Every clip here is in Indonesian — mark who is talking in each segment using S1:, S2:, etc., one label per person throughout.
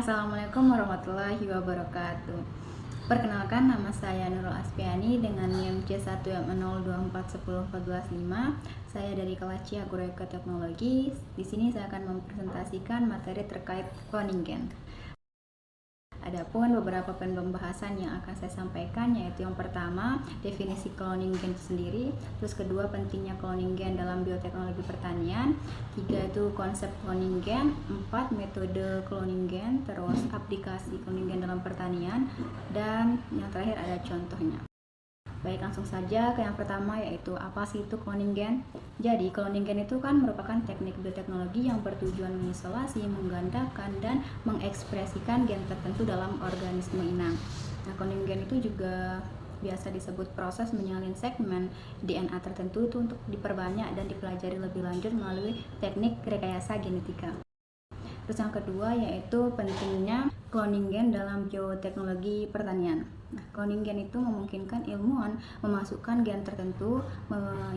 S1: Assalamualaikum warahmatullahi wabarakatuh. Perkenalkan, nama saya Nurul Aspiani dengan NIM C1M02414125. Saya dari kelas C Agroekoteknologi. Di sini saya akan mempresentasikan materi terkait cloning gen. Adapun beberapa pembahasan yang akan saya sampaikan yaitu yang pertama, definisi cloning gen itu sendiri, terus kedua, pentingnya cloning gen dalam bioteknologi pertanian, tiga itu konsep cloning gen, empat, metode cloning gen, terus aplikasi cloning gen dalam pertanian, dan yang terakhir ada contohnya. Baik, langsung saja ke yang pertama, yaitu apa sih itu cloning gen. Jadi cloning gen itu kan merupakan teknik bioteknologi yang bertujuan mengisolasi, menggandakan, dan mengekspresikan gen tertentu dalam organisme inang. Nah, cloning gen itu juga biasa disebut proses menyalin segmen DNA tertentu itu untuk diperbanyak dan dipelajari lebih lanjut melalui teknik rekayasa genetika. Terus yang kedua yaitu pentingnya cloning gen dalam bioteknologi pertanian. Nah, cloning gen itu memungkinkan ilmuwan memasukkan gen tertentu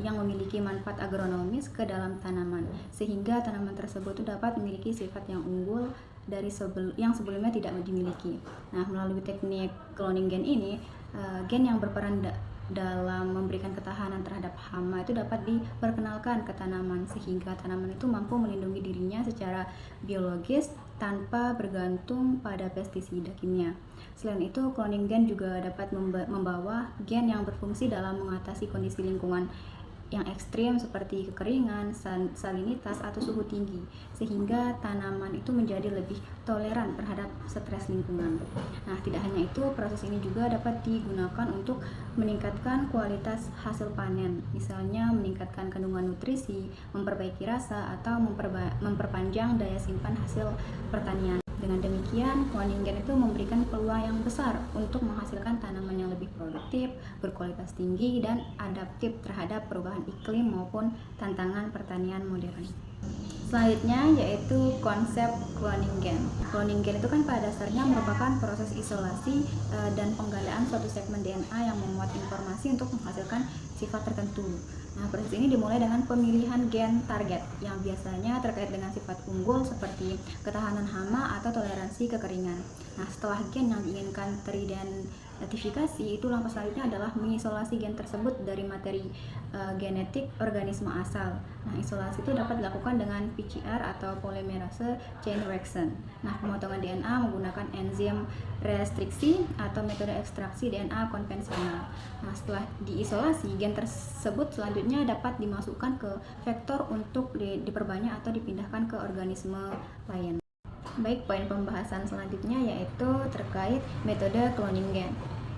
S1: yang memiliki manfaat agronomis ke dalam tanaman, sehingga tanaman tersebut itu dapat memiliki sifat yang unggul dari yang sebelumnya tidak dimiliki. Nah, melalui teknik cloning gen ini, gen yang berperan dalam memberikan ketahanan terhadap hama itu dapat diperkenalkan ke tanaman, sehingga tanaman itu mampu melindungi dirinya secara biologis tanpa bergantung pada pestisida kimia. Selain itu, cloning gen juga dapat membawa gen yang berfungsi dalam mengatasi kondisi lingkungan yang ekstrim seperti kekeringan, salinitas, atau suhu tinggi, sehingga tanaman itu menjadi lebih toleran terhadap stres lingkungan. Nah, tidak hanya itu, proses ini juga dapat digunakan untuk meningkatkan kualitas hasil panen, misalnya meningkatkan kandungan nutrisi, memperbaiki rasa, atau memperpanjang daya simpan hasil pertanian. Dengan demikian, cloning gen itu memberikan peluang yang besar untuk menghasilkan tanaman yang lebih produktif, berkualitas tinggi, dan adaptif terhadap perubahan iklim maupun tantangan pertanian modern. Selanjutnya yaitu konsep cloning gen. Cloning gen itu kan pada dasarnya merupakan proses isolasi dan penggandaan suatu segmen DNA yang memuat informasi untuk menghasilkan sifat tertentu. Nah, proses ini dimulai dengan pemilihan gen target yang biasanya terkait dengan sifat unggul seperti ketahanan hama atau toleransi kekeringan. Nah, setelah gen yang diinginkan teridentifikasi, itu langkah selanjutnya adalah mengisolasi gen tersebut dari materi genetik organisme asal. Nah, isolasi itu dapat dilakukan dengan PCR atau polymerase chain reaction. Nah, pemotongan DNA menggunakan enzim restriksi atau metode ekstraksi DNA konvensional. Nah, setelah diisolasi, gen tersebut selanjutnya dapat dimasukkan ke vektor untuk diperbanyak atau dipindahkan ke organisme lain. Baik, poin pembahasan selanjutnya yaitu terkait metode cloning gen.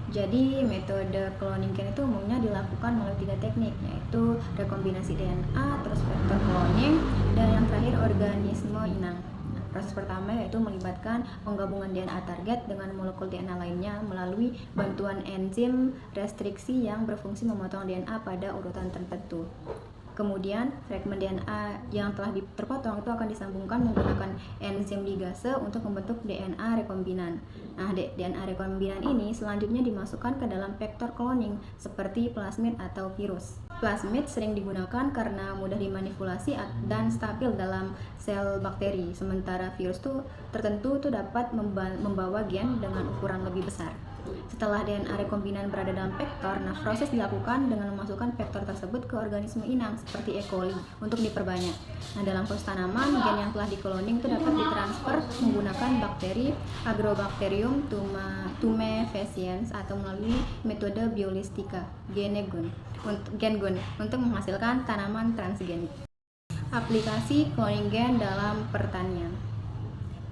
S1: Jadi metode cloning gen itu umumnya dilakukan melalui 3 teknik, yaitu rekombinasi DNA, terus vektor cloning, dan yang terakhir organisme inang. Nah, proses pertama yaitu melibatkan penggabungan DNA target dengan molekul DNA lainnya melalui bantuan enzim restriksi yang berfungsi memotong DNA pada urutan tertentu. Kemudian, fragmen DNA yang telah terpotong itu akan disambungkan menggunakan enzim ligase untuk membentuk DNA rekombinan. Nah, DNA rekombinan ini selanjutnya dimasukkan ke dalam vektor cloning seperti plasmid atau virus. Plasmid sering digunakan karena mudah dimanipulasi dan stabil dalam sel bakteri, sementara virus tertentu dapat membawa gen dengan ukuran lebih besar. Setelah DNA rekombinan berada dalam vektor, nah proses dilakukan dengan memasukkan vektor tersebut ke organisme inang seperti E. coli untuk diperbanyak. Nah, dalam proses tanaman, gen yang telah dikloning itu dapat ditransfer menggunakan bakteri Agrobacterium tumefaciens atau melalui metode biolistika gengun untuk menghasilkan tanaman transgenik. Aplikasi cloning gen dalam pertanian.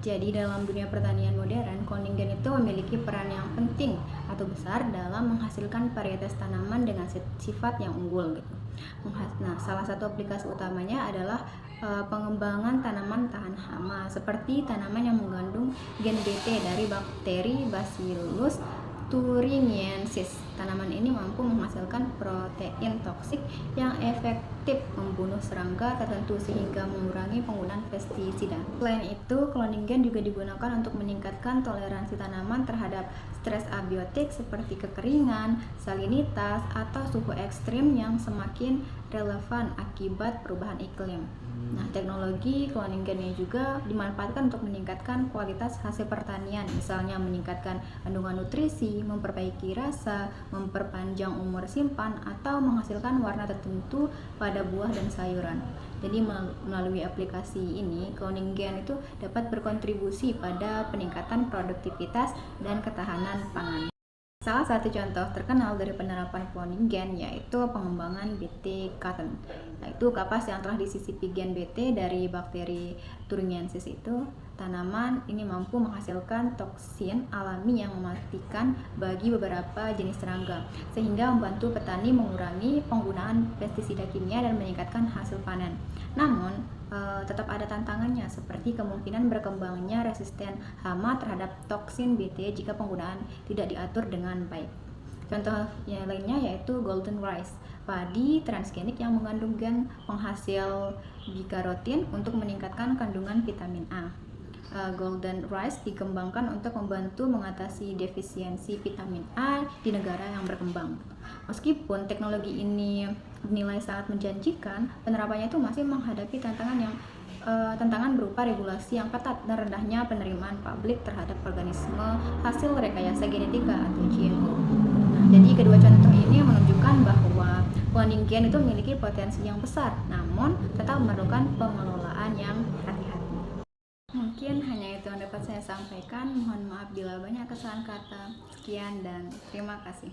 S1: Jadi dalam dunia pertanian modern, cloning gen itu memiliki peran yang penting atau besar dalam menghasilkan varietas tanaman dengan sifat yang unggul gitu. Nah, salah satu aplikasi utamanya adalah pengembangan tanaman tahan hama, seperti tanaman yang mengandung gen Bt dari bakteri Bacillus thuringiensis. Tanaman ini mampu menghasilkan protein toksik yang efektif membunuh serangga tertentu sehingga mengurangi penggunaan pestisida. Selain itu, cloning gen juga digunakan untuk meningkatkan toleransi tanaman terhadap stres abiotik seperti kekeringan, salinitas, atau suhu ekstrim yang semakin relevan akibat perubahan iklim. Nah, teknologi cloning gen ini juga dimanfaatkan untuk meningkatkan kualitas hasil pertanian, misalnya meningkatkan kandungan nutrisi, memperbaiki rasa, memperpanjang umur simpan, atau menghasilkan warna tertentu pada buah dan sayuran. Jadi melalui aplikasi ini, cloning gen itu dapat berkontribusi pada peningkatan produktivitas dan ketahanan pangan. Salah satu contoh terkenal dari penerapan cloning gen yaitu pengembangan BT cotton, yaitu kapas yang telah disisipi gen BT dari bakteri Thuringiensis itu. Tanaman ini mampu menghasilkan toksin alami yang mematikan bagi beberapa jenis serangga, sehingga membantu petani mengurangi penggunaan pestisida kimia dan meningkatkan hasil panen. Namun, tetap ada tantangannya seperti kemungkinan berkembangnya resisten hama terhadap toksin BT jika penggunaan tidak diatur dengan baik. Contoh yang lainnya yaitu golden rice, padi transgenik yang mengandung gen penghasil beta-karotin untuk meningkatkan kandungan vitamin A. Golden rice dikembangkan untuk membantu mengatasi defisiensi vitamin A di negara yang berkembang. Meskipun teknologi ini dinilai sangat menjanjikan, penerapannya itu masih menghadapi tantangan berupa regulasi yang ketat dan rendahnya penerimaan publik terhadap organisme hasil rekayasa genetika atau GMO. Nah, jadi kedua contoh ini menunjukkan bahwa cloning gen itu memiliki potensi yang besar, namun tetap memerlukan pengelolaan yang hati-hati. Mungkin hanya itu yang dapat saya sampaikan. Mohon maaf bila banyak kesalahan kata. Sekian dan terima kasih.